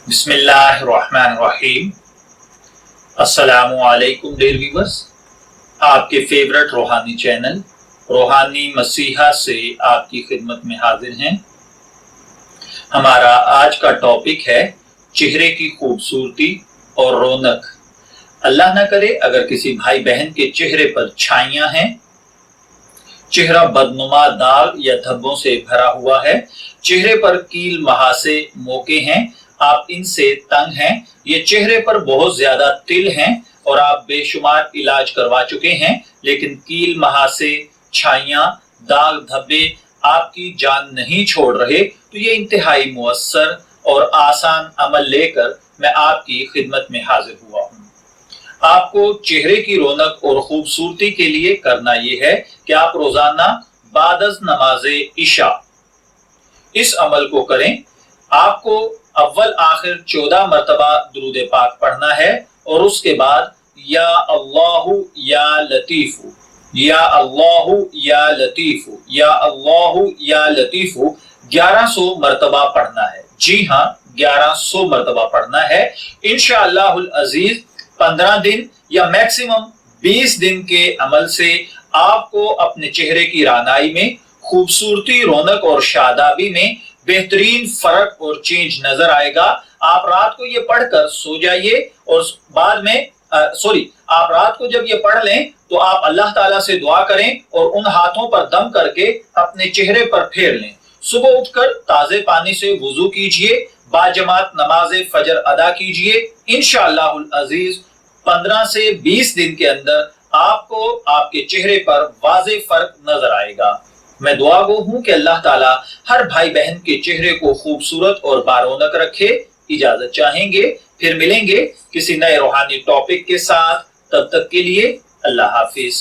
बिस्मिल्लाहिर्रहमानिर्रहीम। अस्सलामुअलैकुम dear viewers, आपके फेवरेट रूहानी चैनल रूहानी मसीहा से आपकी खिदमत में हाजिर हैं। हमारा आज का टॉपिक है चेहरे की खूबसूरती और रौनक। अल्लाह ना करे अगर किसी भाई बहन के चेहरे पर छाइयां हैं, चेहरा बदनुमा दाग या धब्बों से भरा हुआ है, चेहरे पर कील महासे मोके हैं, आप इनसे तंग हैं, ये चेहरे पर बहुत ज्यादा तिल हैं और आप बेशुमार इलाज करवा चुके हैं, लेकिन कील महासे, छाइयां, दाग धब्बे आपकी जान नहीं छोड़ रहे, तो ये इंतहाई मुअस्सर और आसान अमल लेकर मैं आपकी खिदमत में हाजिर हुआ हूँ। आपको चेहरे की रौनक और खूबसूरती के लिए करना यह है कि आप रोजाना बादज नमाजे इशा इस अमल को करें। आपको अव्वल आखिर 14 मरतबा दुरूद पाक पढ़ना है और उसके बाद या अल्लाहु या लतीफु, या अल्लाहु या लतीफु, या अल्लाहु या लतीफु 1100 मरतबा पढ़ना है। जी हाँ, 1100 मरतबा पढ़ना है। इंशाअल्लाहुल अजीज 15 दिन या मैक्सिमम 20 दिन के अमल से आपको अपने चेहरे की रानाई में, खूबसूरती, रौनक और शादाबी में बेहतरीन फर्क और चेंज नजर आएगा। आप रात को ये पढ़कर सो जाइए और बाद में आप रात को जब ये पढ़ लें तो आप अल्लाह ताला से दुआ करें और उन हाथों पर दम करके अपने चेहरे पर फेर लें। सुबह उठकर ताजे पानी से वुजू कीजिए, बाजमात नमाज फजर अदा कीजिए। इंशाअल्लाहुल अजीज 15 से 20 दिन के अंदर आपको आपके चेहरे पर वाज़ेह फर्क नजर आएगा। मैं दुआ गो हूं कि अल्लाह ताला हर भाई बहन के चेहरे को खूबसूरत और बारौनक रखे। इजाजत चाहेंगे, फिर मिलेंगे किसी नए रूहानी टॉपिक के साथ। तब तक के लिए अल्लाह हाफिज।